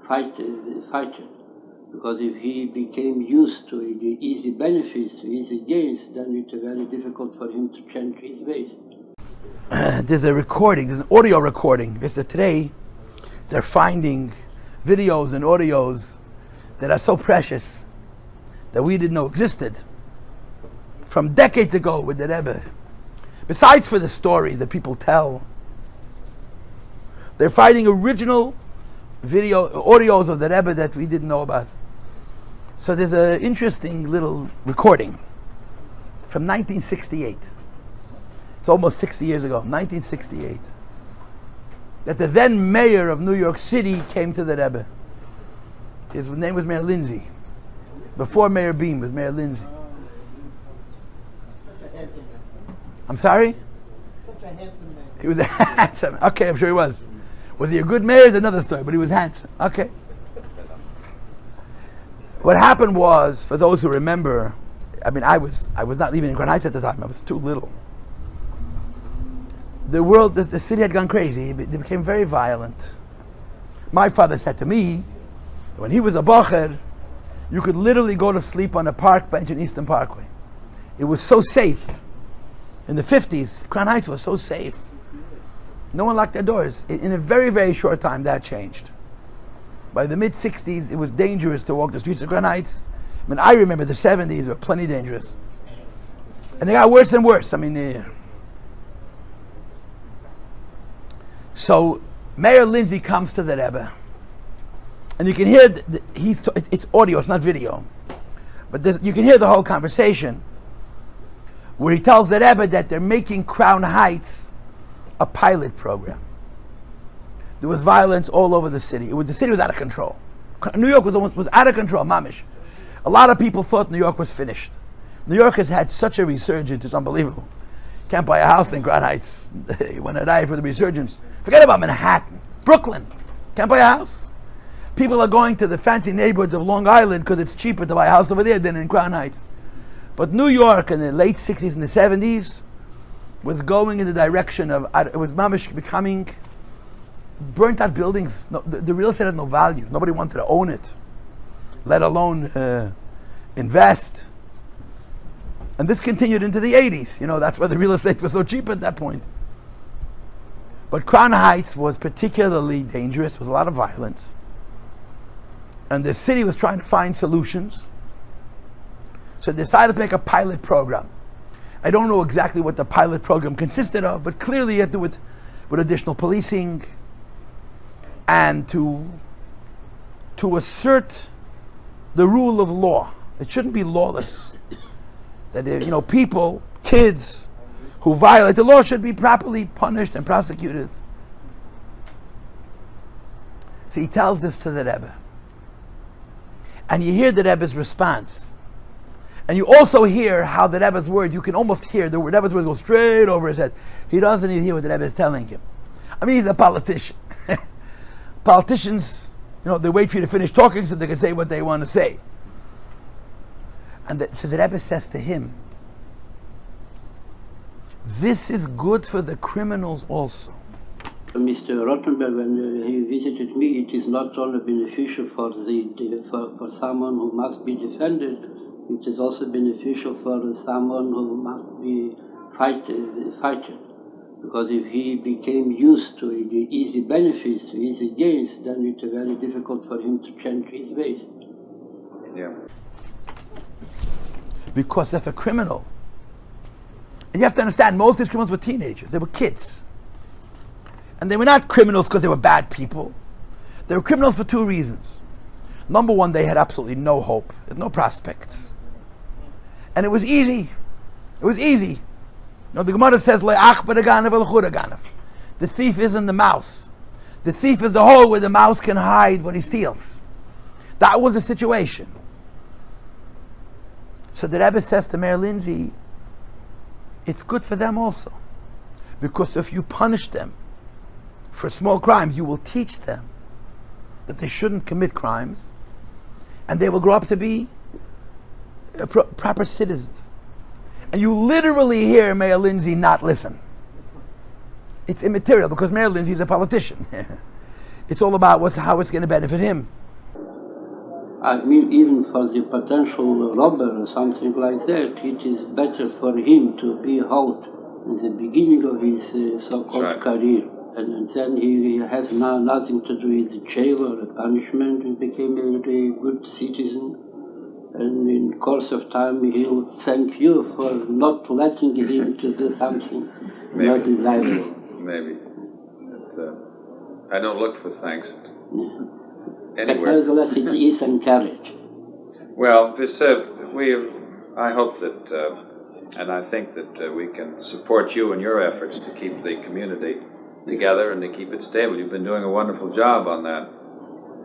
fight it. Because if he became used to the easy benefits, to easy gains, then it's very difficult for him to change his ways. There's a recording, there's an audio recording. Because today, they're finding videos and audios that are so precious that we didn't know existed from decades ago with the Rebbe. Besides for the stories that people tell, they're finding original audios of the Rebbe that we didn't know about. So there's an interesting little recording from 1968. It's almost 60 years ago, 1968. That the then mayor of New York City came to the Rebbe. His name was Mayor Lindsay. Before Mayor Beam was Mayor Lindsay. I'm sorry? Such a handsome man. He was a handsome. Okay, I'm sure he was. Was he a good mayor? Is another story, but he was handsome. Okay. What happened was, for those who remember, I mean, I was not living in Crown Heights at the time. I was too little. The city had gone crazy. It became very violent. My father said to me, when he was a bocher, you could literally go to sleep on a park bench in Eastern Parkway. It was so safe. In the 50s, Crown Heights was so safe. No one locked their doors. In a very, very short time, that changed. By the mid-60s, it was dangerous to walk the streets of Crown Heights. I mean, I remember the 70s were plenty dangerous. And they got worse and worse. I mean, so Mayor Lindsay comes to the Rebbe. And you can hear, it's audio, it's not video. But you can hear the whole conversation where he tells the Rebbe that they're making Crown Heights a pilot program. There was violence all over the city. The city was out of control. New York was out of control, mamish. A lot of people thought New York was finished. New York has had such a resurgence, it's unbelievable. Can't buy a house in Crown Heights when I die for the resurgence. Forget about Manhattan, Brooklyn. Can't buy a house. People are going to the fancy neighborhoods of Long Island because it's cheaper to buy a house over there than in Crown Heights. But New York in the late 60s and the 70s was going in the direction of, it was mamish becoming burnt out buildings. No, the real estate had no value. Nobody wanted to own it, let alone invest. And this continued into the 80s. You know, that's why the real estate was so cheap at that point. But Crown Heights was particularly dangerous. There was a lot of violence. And the city was trying to find solutions. So they decided to make a pilot program. I don't know exactly what the pilot program consisted of, but clearly it had to do with additional policing and to assert the rule of law. It shouldn't be lawless. That people, kids who violate the law should be properly punished and prosecuted. So he tells this to the Rebbe. And you hear the Rebbe's response. And you also hear how the Rebbe's words, you can almost hear the Rebbe's words go straight over his head. He doesn't even hear what the Rebbe is telling him. I mean, he's a politician. Politicians, they wait for you to finish talking so they can say what they want to say. And so the Rebbe says to him, this is good for the criminals also. Mr. Rottenberg, when he visited me, it is not only beneficial for someone who must be defended, it is also beneficial for someone who must be fighted. Because if he became used to the easy benefits, to easy gains, then it's very difficult for him to change his ways. Yeah. Because if a criminal, and you have to understand, most of these criminals were teenagers, they were kids. And they were not criminals because they were bad people. They were criminals for two reasons. Number one, they had absolutely no hope, no prospects. And it was easy. It was easy. The Gemara says, the thief isn't the mouse. The thief is the hole where the mouse can hide what he steals. That was the situation. So the Rebbe says to Mayor Lindsay, it's good for them also. Because if you punish them for small crimes, you will teach them that they shouldn't commit crimes, and they will grow up to be proper citizens. And you literally hear Mayor Lindsay not listen. It's immaterial because Mayor Lindsay is a politician. It's all about how it's going to benefit him. I mean, even for the potential robber or something like that, it is better for him to be out in the beginning of his so-called career. And then he has now nothing to do with the jail or the punishment. He became a good citizen. And in course of time, he'll thank you for not letting him to do something not desirable. Maybe. I don't look for thanks Yeah. anywhere. But nevertheless, it is encouraged. Well, I hope that, and I think that we can support you in your efforts to keep the community together and to keep it stable. You've been doing a wonderful job on that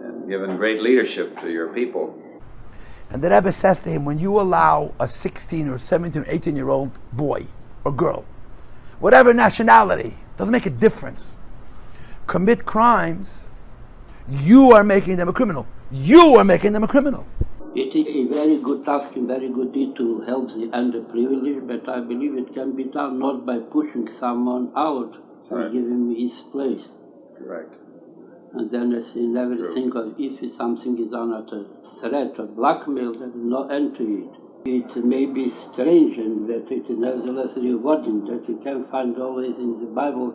and given great leadership to your people. And the Rebbe says to him, when you allow a 16 or 17 or 18-year-old boy or girl, whatever nationality, doesn't make a difference, commit crimes, you are making them a criminal. You are making them a criminal. It is a very good task and very good deed to help the underprivileged, but I believe it can be done not by pushing someone out and give him his place. Correct. And then as you never think of if something is done at a threat or blackmail, there is no end to it. It may be strange and that it is nevertheless rewarding that you can find always in the Bible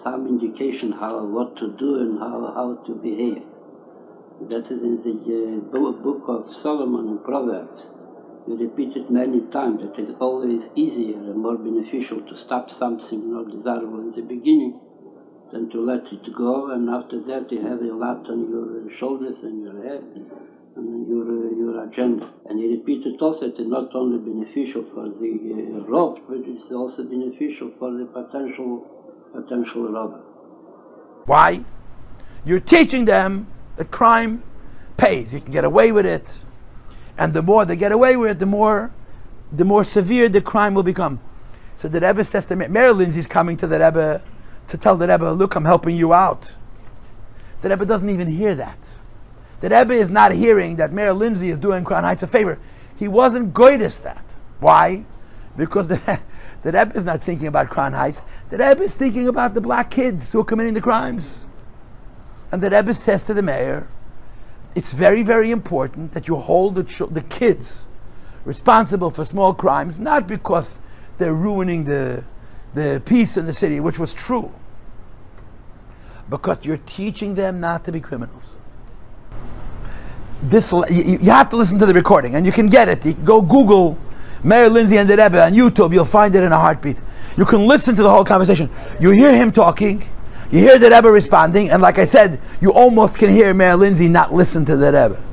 some indication what to do and how to behave. That is in the book of Solomon and Proverbs. You repeat it many times that it is always easier and more beneficial to stop something not desirable in the beginning than to let it go, and after that you have a lot on your shoulders and your head and your agenda. And you repeat it also, it is not only beneficial for the robbed, but it's also beneficial for the potential robber. Why? You're teaching them that crime pays. You can get away with it. And the more they get away with it, the more severe the crime will become. So the Rebbe says to Mary Lindsay's coming to the Rebbe to tell the Rebbe, look, I'm helping you out. The Rebbe doesn't even hear that. The Rebbe is not hearing that Mary Lindsay is doing Crown Heights a favor. He wasn't goydus that. Why? Because the Rebbe is not thinking about Crown Heights. The Rebbe is thinking about the black kids who are committing the crimes. And the Rebbe says to the mayor, it's very, very important that you hold the kids responsible for small crimes, not because they're ruining the peace in the city, which was true, because you're teaching them not to be criminals. You have to listen to the recording, and you can get it. You can go Google Mary Lindsay and the Rebbe on YouTube, you'll find it in a heartbeat. You can listen to the whole conversation. You hear him talking, you hear the Rebbe responding, and like I said, you almost can hear Mary Lindsay not listen to the Rebbe.